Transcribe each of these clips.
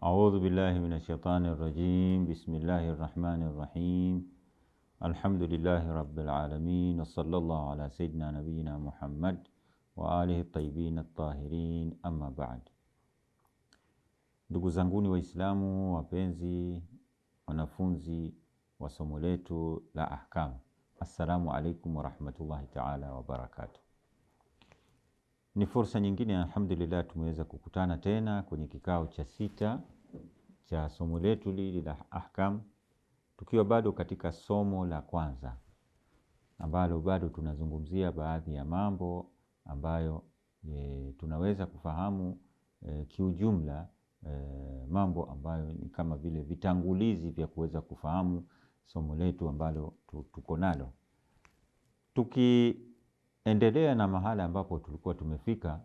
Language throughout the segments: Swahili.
أعوذ بالله من الشيطان الرجيم. بسم الله الرحمن الرحيم. الحمد لله رب العالمين، وصلى الله على سيدنا نبينا محمد وآله الطيبين الطاهرين. أما بعد. Ndugu zanguni Waislamu wapenzi, wanafunzi wa somo letu la ahkam, assalamu alaikum warahmatullahi ta'ala wabarakatuh. Ni fursa nyingine, alhamdulillah, tumeweza kukutana tena kwenye kikao cha 6 cha somo letu la ahkam, tukiwa bado katika somo la kwanza ambalo bado tunazungumzia baadhi ya mambo ambayo tunaweza kufahamu kiujumla, mambo ambayo ni kama vile vitangulizi vya kuweza kufahamu somo letu ambalo tuko nalo. Tukiendelea na mahala ambapo tulikuwa tumefika,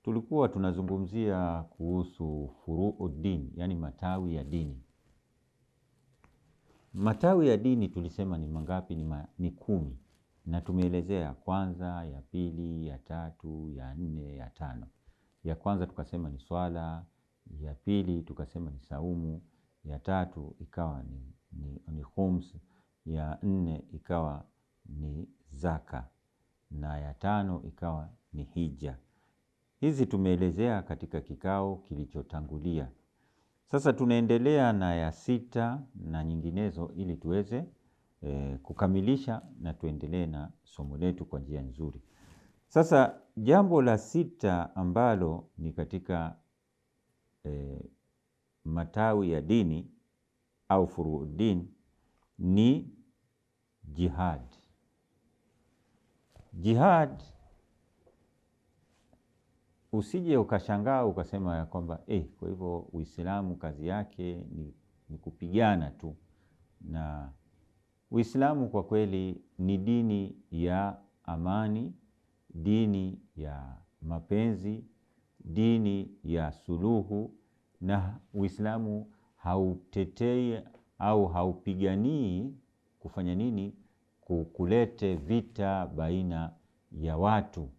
tulikuwa tunazungumzia kuhusu furuuddin, yani matawi ya dini. Matawi ya dini tulisema ni mangapi? Ni 10, na tumeelezea ya kwanza, ya pili, ya tatu, ya 4, ya 5. Ya kwanza tukasema ni swala, ya pili tukasema ni saumu, ya tatu ikawa ni khums, ya 4 ikawa ni zaka, na ya 5 ikawa ni hija. Hizi tumeelezea katika kikao kilichotangulia. Sasa tunaendelea na ya 6 na nyinginezo ili tuweze kukamilisha na tuendelee na somo letu kwa njia nzuri. Sasa jambo la 6 ambalo ni katika matawi ya dini au furuuddin ni jihad. Jihad, usije ukashangaa ukasema ya kwamba kwa hivyo Uislamu kazi yake ni kupigana tu. Na Uislamu kwa kweli ni dini ya amani, dini ya mapenzi, dini ya suluhu, na Uislamu hautetei au haupiganii kufanya nini? Kulete vita baina ya watu.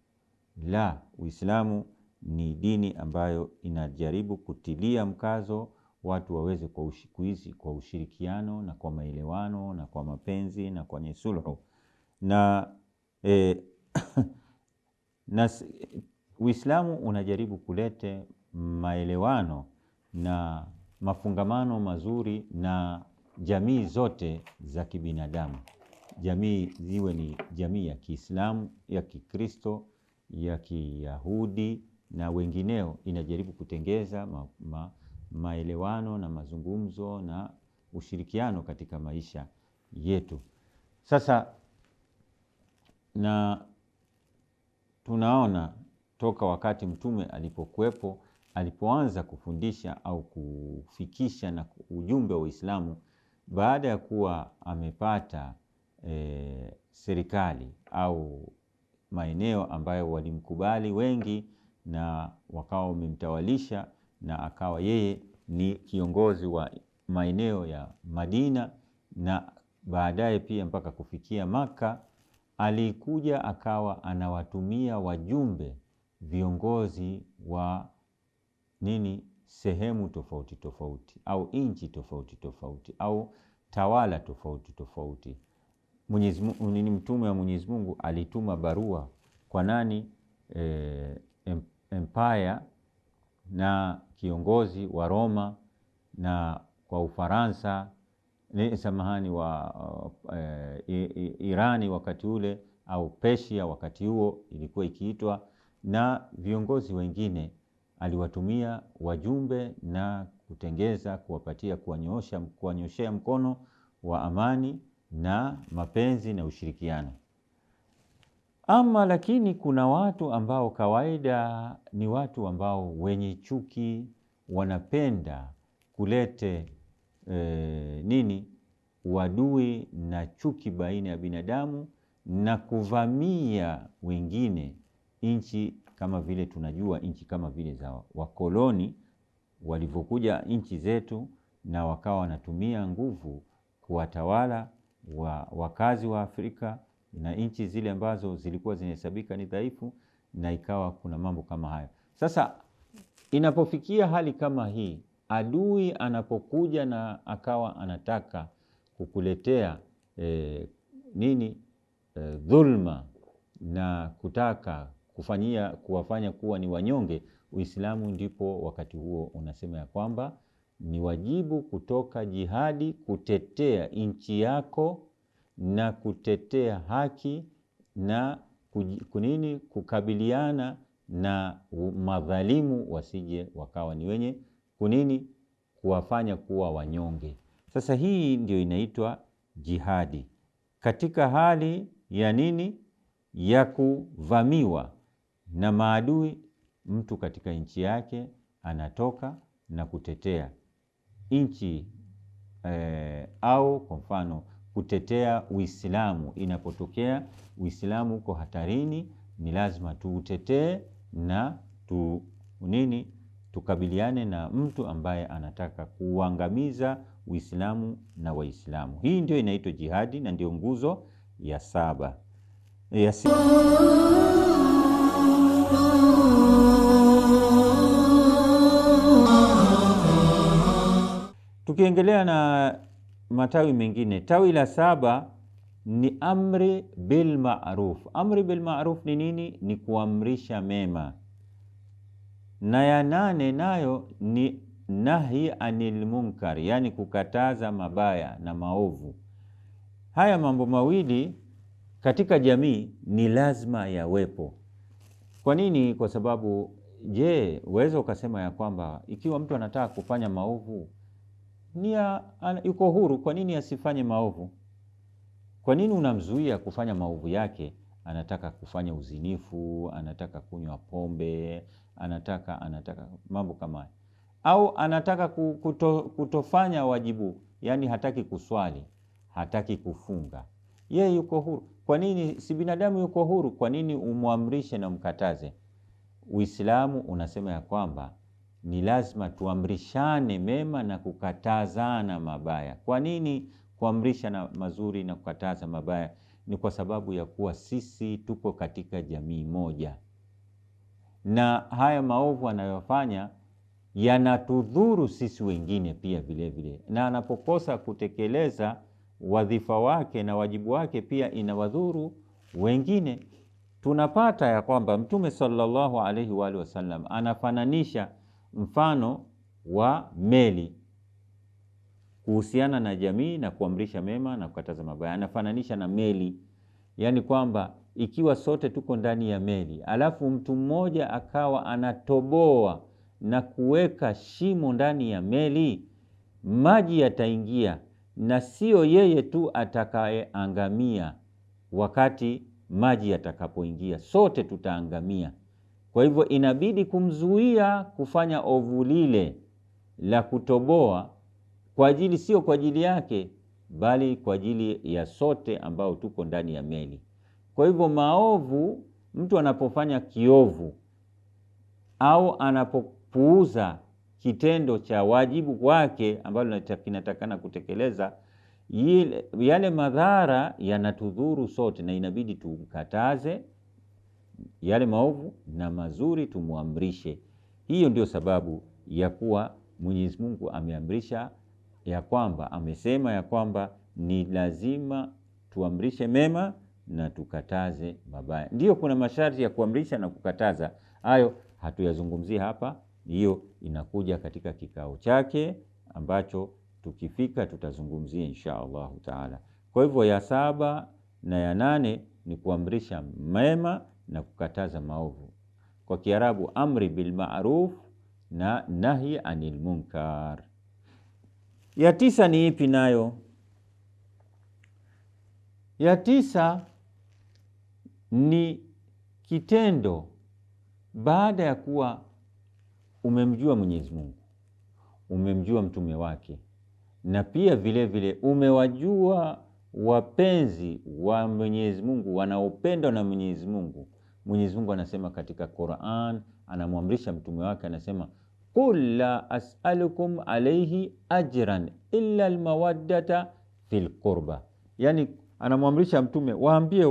La, Uislamu ni dini ambayo inajaribu kutilia mkazo watu waweze kuishi kwa ushirikiano na kwa maelewano na kwa mapenzi na kwenye sulhu. Na Uislamu unajaribu kulete maelewano na mafungamano mazuri na jamii zote za kibinadamu. Jamii ziwe ni jamii ya Kiislamu, ya Kikristo, ya Kiyahudi na wengineo, inajaribu kutengeza maelewano na mazungumzo na ushirikiano katika maisha yetu. Sasa na tunaona toka wakati Mtume alipokuwepo, alipoanza kufundisha au kufikisha na ujumbe wa Uislamu, baada ya kuwa amepata serikali au maeneo ambayo walimkubali wengi na wakawa wamemtawalisha, na akawa yeye ni kiongozi wa maeneo ya Madina na baadaye pia mpaka kufikia Maka, alikuja akawa anawatumia wajumbe viongozi wa sehemu tofauti tofauti au inchi tofauti tofauti au tawala tofauti tofauti. Mtume wa Mwenyezi Mungu alituma barua kwa nani? Empire na kiongozi wa Roma, na kwa Ufaransa, wa Irani wakati ule, au Persia wakati huo ilikuwa ikiitwa, na viongozi wengine aliwatumia wajumbe na kutengeza, kuwapatia, kuwanyoshea mkono wa amani na mapenzi na ushirikiano. Ama lakini kuna watu ambao kawaida ni watu ambao wenye chuki, wanapenda kulete uadui na chuki baina ya binadamu na kuvamia wengine. Nchi kama vile tunajua, nchi kama vile za wakoloni walivyokuja nchi zetu, na wakawa wanatumia nguvu kuwatawala wakazi wa Afrika na nchi zile ambazo zilikuwa zinahesabika ni dhaifu, na ikawa kuna mambo kama hayo. Sasa inapofikia hali kama hii, adui anapokuja na akawa anataka kukuletea dhulma na kutaka kuwafanya kuwa ni wanyonge, Uislamu ndipo wakati huo unasema ya kwamba ni wajibu kutoka jihadi kutetea nchi yako na kutetea haki na kukabiliana na madhalimu wasije wakawa ni wenye kuwafanya kuwa wanyonge. Sasa hii ndio inaitwa jihadi katika hali ya kuvamiwa na maadui. Mtu katika nchi yake anatoka na kutetea nchi au kwa mfano kutetea Uislamu. Inapotokea Uislamu uko hatarini, ni lazima tuutetee na tukabiliane na mtu ambaye anataka kuangamiza Uislamu na Waislamu. Hii ndio inaitwa jihadi na ndio nguzo ya 7 Tukiendelea na matawi mengine, tawi la 7 ni amri bil ma'ruf. Amri bil ma'ruf ni nini? Ni kuamrisha mema. Na ya 8 nayo ni nahi anil munkar, yani kukataza mabaya na maovu. Haya mambo mawili katika jamii ni lazima yawepo. Kwa nini? Kwa sababu uweze ukasema ya kwamba ikiwa mtu anataka kufanya maovu yuko huru, kwa nini asifanye maovu? Kwa nini unamzuia kufanya maovu yake? Anataka kufanya uzinifu, anataka kunywa pombe, anataka mambo kama haya, au anataka kutofanya wajibu, yani hataki kuswali, hataki kufunga, yeye yuko huru. Kwa nini? Si binadamu yuko huru, kwa nini umwamrishe na mkataze? Uislamu unasema ya kwamba ni lazima tuamrishane mema na kukatazana mabaya. Kwa nini kuamrisha na mazuri na kukataza mabaya? Ni kwa sababu ya kuwa sisi tuko katika jamii moja, na haya maovu anayofanya yanatudhuru sisi wengine pia vile vile, na anapokosa kutekeleza wadhifa wake na wajibu wake pia inawadhuru wengine. Tunapata ya kwamba Mtume sallallahu alaihi wa alihi wasallam anafananisha mfano wa meli kuhusiana na jamii na kuamrisha mema na kukataza mabaya. Anafananisha na meli, yani kwamba ikiwa sote tuko ndani ya meli, alafu mtu mmoja akawa anatoboa na kuweka shimo ndani ya meli, maji yataingia na sio yeye tu atakayeangamia. Wakati maji yatakapoingia, sote tutaangamia. Kwa hivyo inabidi kumzuia kufanya ovu lile la kutoboa, sio kwa ajili yake, bali kwa ajili ya sote ambao tuko ndani ya meli. Kwa hivyo maovu, mtu anapofanya kiovu au anapopuuza kitendo cha wajibu wake ambalo kinatakana kutekeleza, yale madhara yanatudhuru sote, na inabidi tumkataze yale maovu na mazuri tumuamrishe. Hiyo ndio sababu ya kuwa Mwenyezi Mungu ameamrisha ya kwamba, amesema ya kwamba ni lazima tuamrishe mema na tukataze mabaya. Ndio kuna masharti ya kuamrisha na kukataza, hayo hatuyazungumzia hapa, hiyo inakuja katika kikao chake ambacho tukifika tutazungumzia insha Allah taala. Kwa hivyo ya 7 na ya 8 ni kuamrisha mema na kukataza maovu. Kwa Kiarabu amri bil ma'ruf na nahi anil munkar. Ya 9 ni ipi nayo? Ya 9 ni kitendo baada ya kuwa umemjua Mwenyezi Mungu, umemjua mtume wake, na pia vile vile umewajua wapenzi wa Mwenyezi Mungu wanaopendwa na Mwenyezi Mungu. Mwenyezi Mungu anasema katika Qur'an, anamwamrisha mtume wake, anasema qul la as'alukum alayhi ajran illa almawaddata fil qurba. Yani anamwamrisha mtume, waambie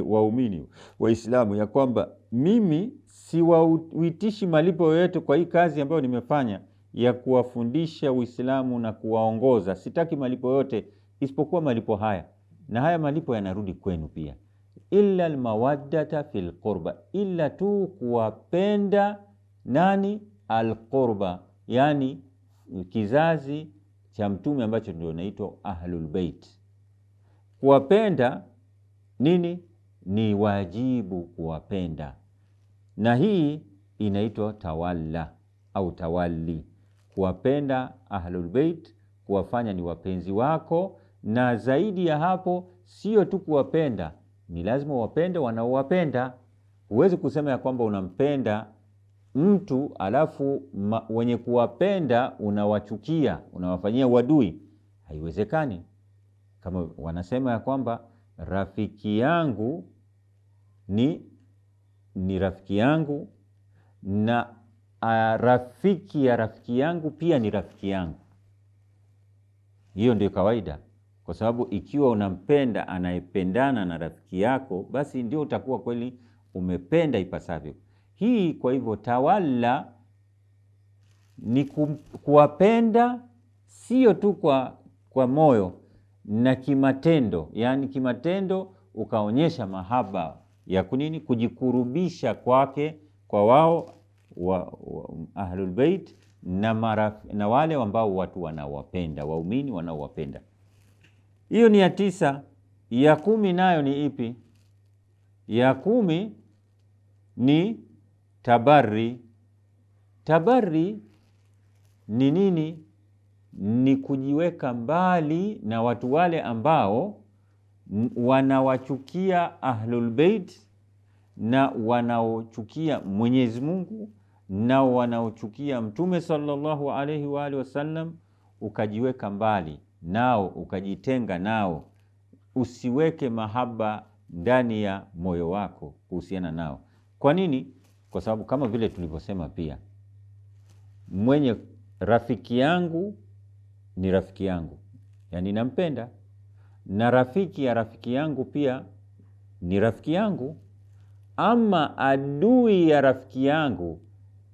waumini Waislamu ya kwamba mimi siwauitishi malipo yoyote kwa hii kazi ambayo nimefanya ya kuwafundisha Uislamu na kuwaongoza. Sitaki malipo yote isipokuwa malipo haya, na haya malipo yanarudi kwenu pia. Illa almawaddata fil qurba, illa tu kuwapenda nani? Alqurba, yani kizazi cha Mtume ambacho ndio naitwa Ahlul Bait. Kuwapenda nini? Ni wajibu kuwapenda, na hii inaitwa tawalla au tawalli. Kuwapenda Ahlul Bait, kuwafanya ni wapenzi wako, na zaidi ya hapo sio tu kuwapenda, ni lazima wapende wanaowapenda. Huwezi kusema ya kwamba unampenda mtu alafu wenye kuwapenda unawachukia, unawafanyia uadui. Haiwezekani. Kama wanasema ya kwamba rafiki yangu ni rafiki yangu, na rafiki ya rafiki yangu pia ni rafiki yangu. Hiyo ndio kawaida, kwa sababu ikiwa unampenda anayependana na rafiki yako, basi ndio utakuwa kweli umependa ipasavyo. Hii kwa hivyo tawalla ni kuwapenda sio tu kwa moyo na kimatendo, yani kimatendo ukaonyesha mahaba ya kunini, kujikurubisha kwake, kwa wao Ahlul Bait na wale ambao watu wanawapenda, waumini wanaowapenda. Hiyo ni ya 9. Ya 10 nayo ni ipi? Ya 10 ni tabarri. Tabarri ni nini? Ni kujiweka mbali na watu wale ambao wanawachukia Ahlul Bait na wanaochukia Mwenyezi Mungu na wanaochukia Mtume sallallahu alaihi wa alihi wasallam. Ukajiweka mbali nao, ukajitenga nao, usiweke mahaba ndani ya moyo wako kuhusiana nao. Kwa nini? Kwa sababu kama vile tulivyosema pia, mwenye rafiki yangu ni rafiki yangu, yani nampenda, na rafiki ya rafiki yangu pia ni rafiki yangu. Ama adui ya rafiki yangu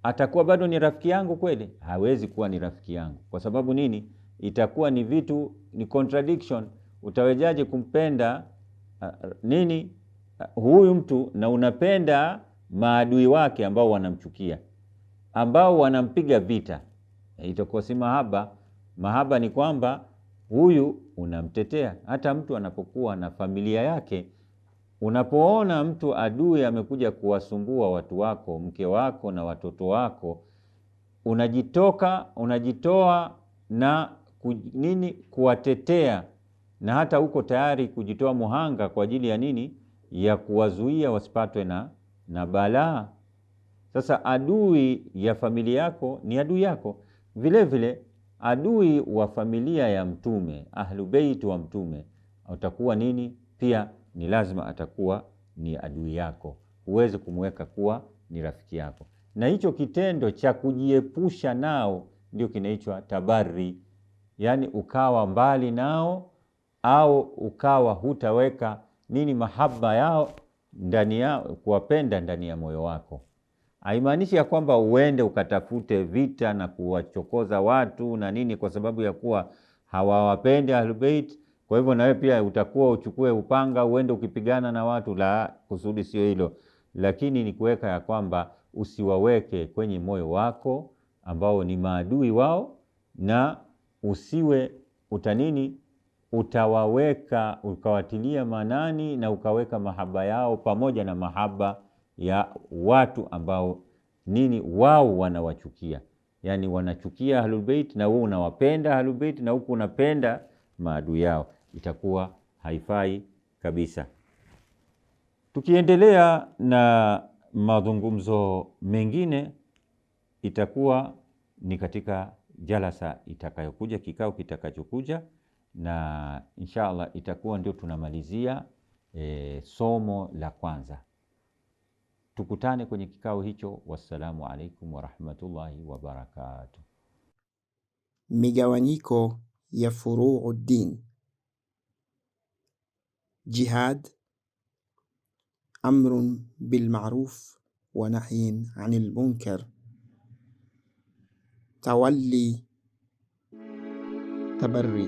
atakuwa bado ni rafiki yangu kweli? Hawezi kuwa ni rafiki yangu. Kwa sababu nini? Itakuwa ni vitu, ni contradiction. Utawejaje kumpenda huyu mtu na unapenda maadui wake ambao wanamchukia, ambao wanampiga vita? Itakuwa si mahaba. Mahaba ni kwamba huyu unamtetea. Hata mtu anapokuwa na familia yake, unapoona mtu adui amekuja kuwasumbua watu wako, mke wako na watoto wako, unajitoa na kuwatetea, na hata uko tayari kujitoa muhanga kwa ajili ya nini? Ya kuwazuia wasipatwe na balaa. Sasa adui ya familia yako ni adui yako. Vile vile adui wa familia ya Mtume, Ahlul Bait wa Mtume, utakuwa nini? Pia ni lazima atakuwa ni adui yako. Huwezi kumweka kuwa ni rafiki yako. Na hicho kitendo cha kujiepusha nao ndio kinaitwa tabarri, yani ukawa mbali nao, au ukawa hutaweka mahaba yao ndani yao, kuwapenda ndani ya moyo wako. Haimaanishi ya kwamba uende ukatafute vita na kuwachokoza watu na kwa sababu ya kuwa hawawapendi Ahlul Bait. Kwa hivyo na wewe pia utakuwa uchukue upanga uende ukipigana na watu. La, kusudi sio hilo, lakini ni kuweka ya kwamba usiwaweke kwenye moyo wako ambao ni maadui wao, na usiwe utawaweka ukawatilia manani na ukaweka mahaba yao pamoja na mahaba ya watu ambao wao wanawachukia. Yani wanachukia Ahlul Bait na wewe unawapenda Ahlul Bait, na huku unapenda maadui yao. Itakuwa haifai kabisa. Tukiendelea na mazungumzo mengine, itakuwa ni katika jalasa itakayokuja, kikao kitakachokuja, na inshallah itakuwa ndio tunamalizia somo la kwanza. Tukutane kwenye kikao hicho. Wassalamu alaikum warahmatullahi wabarakatuh. Migawanyiko ya furuu din: jihad, amrun bil ma'ruf wa nahyin anil munkar. Tawalli tabarri.